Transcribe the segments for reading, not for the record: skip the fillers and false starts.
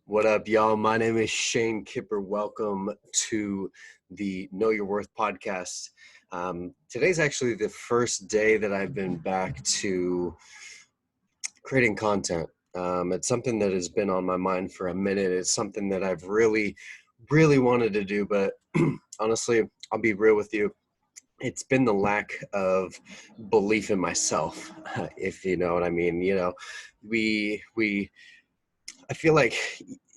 What up, y'all? My name is Shane Kipper. Welcome to the Know Your Worth podcast. Today's actually the first day that I've been back to creating content. It's something that has been on my mind for a minute. It's something that I've really wanted to do, but honestly, I'll be real with you. It's been the lack of belief in myself, if you know what I mean. We I feel like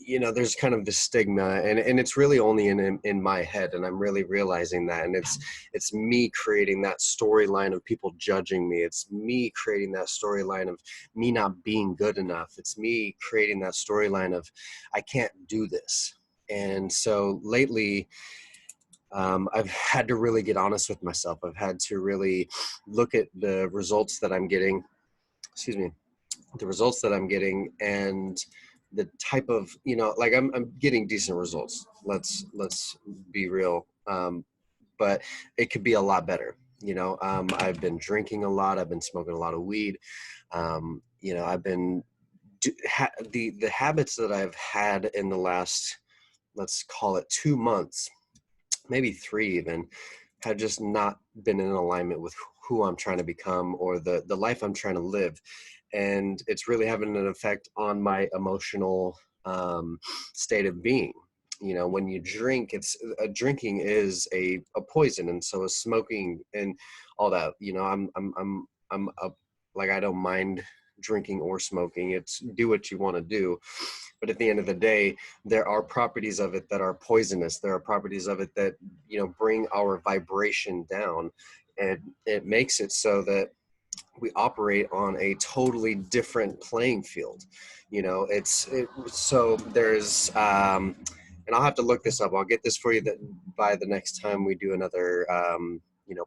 there's kind of the stigma, and it's really only in my head, and I'm really realizing that, and it's me creating that storyline of people judging me. It's me creating that storyline of me not being good enough. It's me creating that storyline of I can't do this. And so lately, I've had to really get honest with myself. I've had to really look at the results that I'm getting. Excuse me, the results that I'm getting, and the type of, like I'm getting decent results. Let's be real. But it could be a lot better. I've been drinking a lot. I've been smoking a lot of weed. I've been the habits that I've had in the last, let's call it 2 months, maybe three even, have just not been in alignment with who I'm trying to become or the life I'm trying to live. And it's really having an effect on my emotional state of being. When you drink, drinking is a poison, and so is smoking and all that. I'm up, like, I don't mind drinking or smoking. It's do what you want to do, but at the end of the day, there are properties of it that are poisonous. There are properties of it that bring our vibration down, and it makes it so that we operate on a totally different playing field. So there's and I'll have to look this up. I'll get this for you that by the next time we do another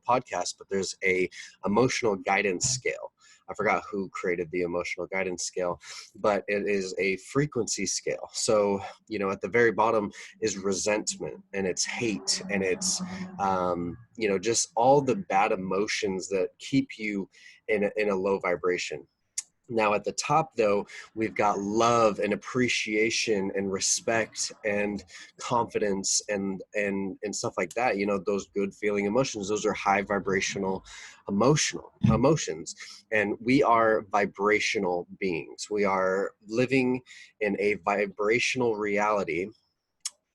podcast. But there's a emotional guidance scale. I forgot who created the emotional guidance scale, but it is a frequency scale. So, at the very bottom is resentment, and it's hate, and it's, just all the bad emotions that keep you in a low vibration. Now at the top, though, we've got love and appreciation and respect and confidence and stuff like that. Those good feeling emotions, those are high vibrational emotions. And we are vibrational beings. We are living in a vibrational reality.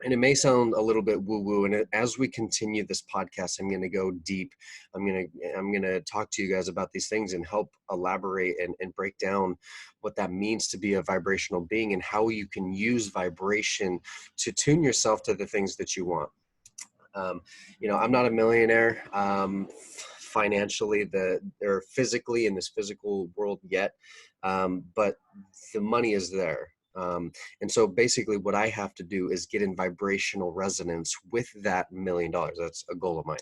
And it may sound a little bit woo-woo, and as we continue this podcast, I'm going to go deep. I'm going to talk to you guys about these things and help elaborate and break down what that means to be a vibrational being and how you can use vibration to tune yourself to the things that you want. I'm not a millionaire financially, or physically in this physical world yet, but the money is there. And so basically what I have to do is get in vibrational resonance with that $1 million. That's a goal of mine.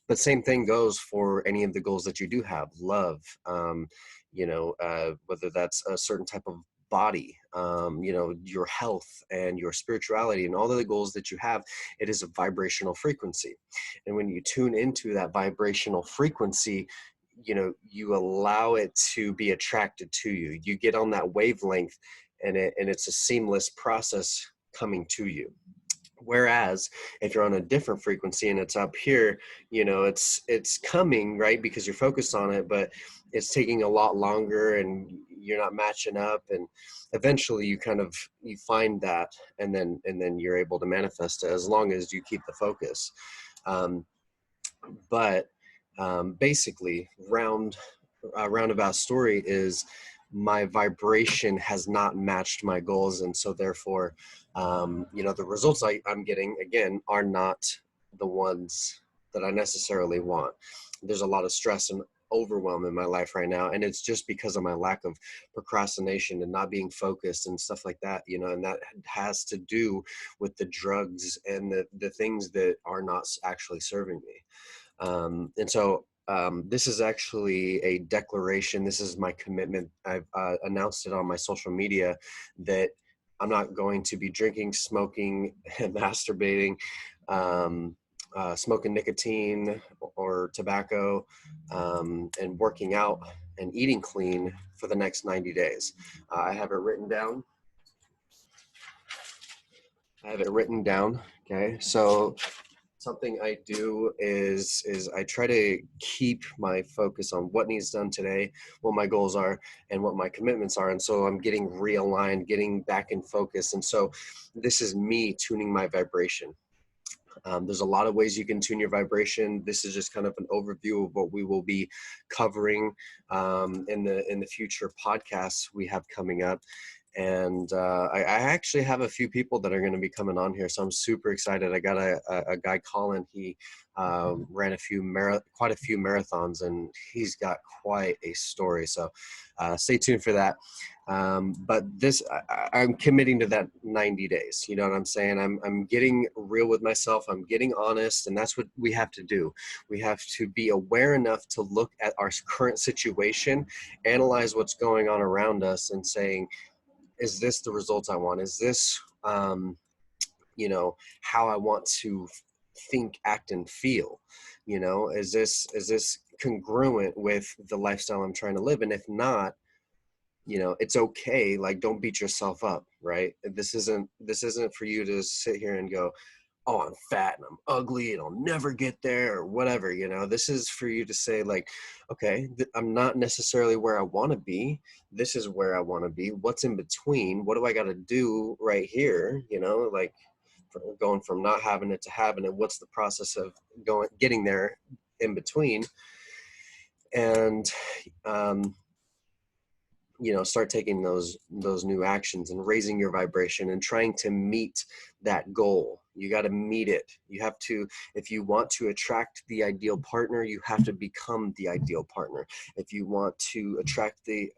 But same thing goes for any of the goals that you do have. Love, whether that's a certain type of body, your health and your spirituality and all of the goals that you have, it is a vibrational frequency. And when you tune into that vibrational frequency, you allow it to be attracted to you. You get on that wavelength, and it's a seamless process coming to you. Whereas if you're on a different frequency and it's up here, it's coming, right, because you're focused on it, but it's taking a lot longer and you're not matching up, and eventually you find that, and then you're able to manifest it as long as you keep the focus. But basically, roundabout story is my vibration has not matched my goals, and so therefore the results I'm getting, again, are not the ones that I necessarily want. There's a lot of stress and overwhelm in my life right now, and it's just because of my lack of procrastination and not being focused and stuff like that, and that has to do with the drugs and the things that are not actually serving me. And so this is actually a declaration. This is my commitment. I've announced it on my social media that I'm not going to be drinking, smoking, and masturbating, smoking nicotine or tobacco, and working out and eating clean for the next 90 days. I have it written down. I have it written down. Okay. So something I do is I try to keep my focus on what needs done today, what my goals are, and what my commitments are. And so I'm getting realigned, getting back in focus. And so this is me tuning my vibration. There's a lot of ways you can tune your vibration. This is just kind of an overview of what we will be covering in the future podcasts we have coming up. And I actually have a few people that are going to be coming on here, so I'm super excited. I got a guy, Colin. He ran quite a few marathons, and he's got quite a story. So stay tuned for that. But I'm committing to that 90 days. You know what I'm saying? I'm getting real with myself. I'm getting honest, and that's what we have to do. We have to be aware enough to look at our current situation, analyze what's going on around us, and saying, is this the results I want? Is this, how I want to think, act, and feel? Is this congruent with the lifestyle I'm trying to live? And if not, it's okay. Like, don't beat yourself up, right? This isn't for you to sit here and go, oh, I'm fat and I'm ugly and I'll never get there or whatever. This is for you to say, like, okay, I'm not necessarily where I want to be. This is where I want to be. What's in between? What do I got to do right here? Like, going from not having it to having it. What's the process of getting there in between? And start taking those new actions and raising your vibration and trying to meet that goal. You got to meet it. You have to, if you want to attract the ideal partner, you have to become the ideal partner. If you want to attract the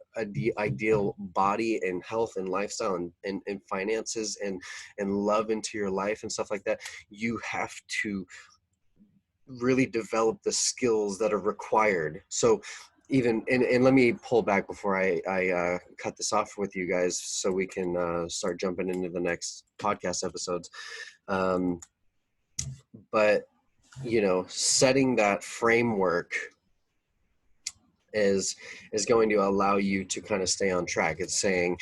ideal body and health and lifestyle and finances and love into your life and stuff like that, you have to really develop the skills that are required. So even, and let me pull back before I cut this off with you guys so we can start jumping into the next podcast episodes. But, setting that framework is going to allow you to kind of stay on track. It's saying,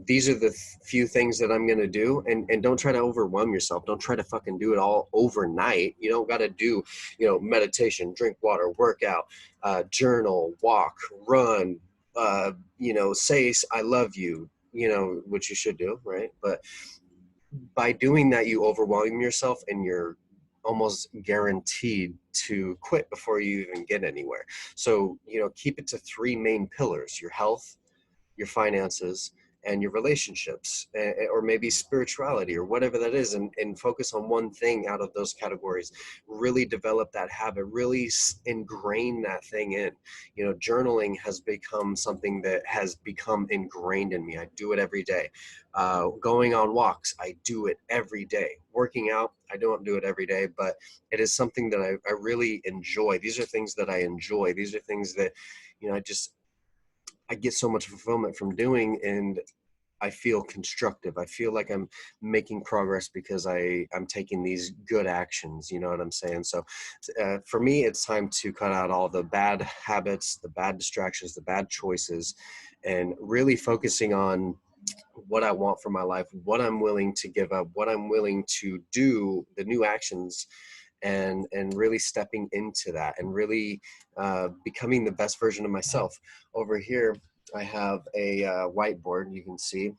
these are the few things that I'm going to do, and don't try to overwhelm yourself. Don't try to fucking do it all overnight. You don't got to do, meditation, drink water, workout, journal, walk, run, say I love you, which you should do, right? But by doing that, you overwhelm yourself and you're almost guaranteed to quit before you even get anywhere. So, keep it to three main pillars: your health, your finances, and your relationships, or maybe spirituality, or whatever that is, and focus on one thing out of those categories. Really develop that habit, really ingrain that thing in. Journaling has become something that has become ingrained in me. I do it every day. Going on walks, I do it every day. Working out, I don't do it every day, but it is something that I really enjoy. These are things that I enjoy. These are things that, I get so much fulfillment from doing, and I feel constructive. I feel like I'm making progress because I'm taking these good actions. You know what I'm saying? So for me, it's time to cut out all the bad habits, the bad distractions, the bad choices, and really focusing on what I want for my life, what I'm willing to give up, what I'm willing to do, the new actions, and really stepping into that, and really becoming the best version of myself. Over here, I have a whiteboard you can see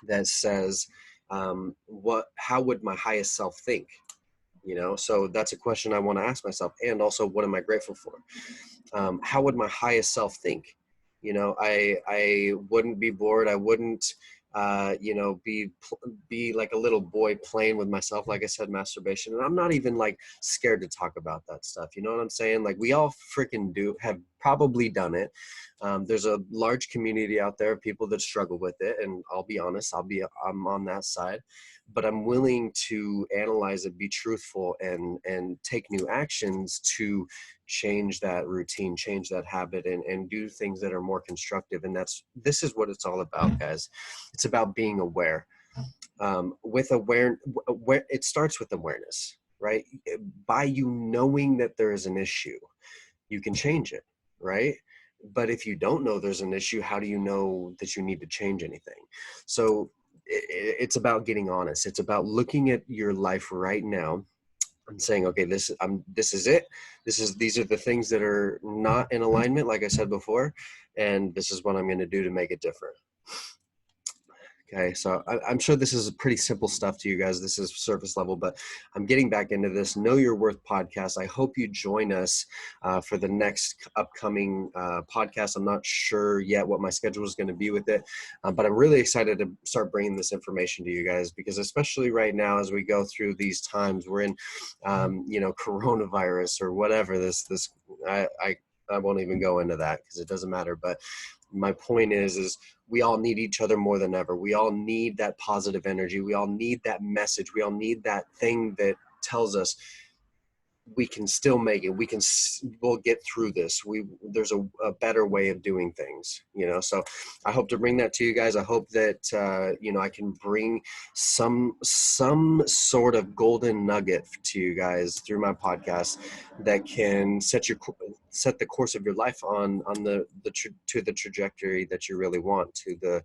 that says, how would my highest self think? So that's a question I want to ask myself. And also, what am I grateful for? How would my highest self think? I wouldn't be bored. I wouldn't, be like a little boy playing with myself. Like I said, masturbation. And I'm not even like scared to talk about that stuff. You know what I'm saying? Like, we all freaking have probably done it. There's a large community out there of people that struggle with it. And I'll be honest, I'm on that side, but I'm willing to analyze it, be truthful, and take new actions to change that routine, change that habit, and do things that are more constructive. And this is what it's all about, guys. It's about being aware. With where it starts with awareness, right? By you knowing that there is an issue, you can change it, right? But if you don't know there's an issue, how do you know that you need to change anything? So it's about getting honest. It's about looking at your life right now and saying, okay, this is it. These are the things that are not in alignment, like I said before, and this is what I'm going to do to make it different. Okay, so I'm sure this is pretty simple stuff to you guys. This is surface level, but I'm getting back into this Know Your Worth podcast. I hope you join us for the next upcoming podcast. I'm not sure yet what my schedule is going to be with it, but I'm really excited to start bringing this information to you guys, because especially right now as we go through these times, we're in, coronavirus or whatever. I won't even go into that because it doesn't matter. But my point is we all need each other more than ever. We all need that positive energy. We all need that message. We all need that thing that tells us we can still make it. We'll get through this. There's a better way of doing things, so I hope to bring that to you guys. I hope that, I can bring some sort of golden nugget to you guys through my podcast that can set the course of your life on the trajectory that you really want, to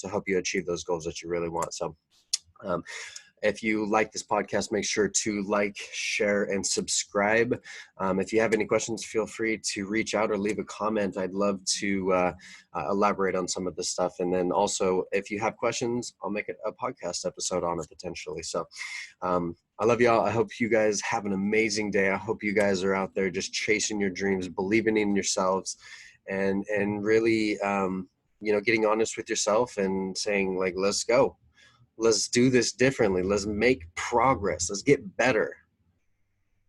help you achieve those goals that you really want. So, if you like this podcast, make sure to like, share, and subscribe. If you have any questions, feel free to reach out or leave a comment. I'd love to elaborate on some of this stuff. And then also, if you have questions, I'll make it a podcast episode on it potentially. So I love y'all. I hope you guys have an amazing day. I hope you guys are out there just chasing your dreams, believing in yourselves, and really, getting honest with yourself and saying, like, let's go. Let's do this differently. Let's make progress. Let's get better.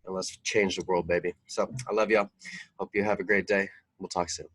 And let's change the world, baby. So I love y'all. Hope you have a great day. We'll talk soon.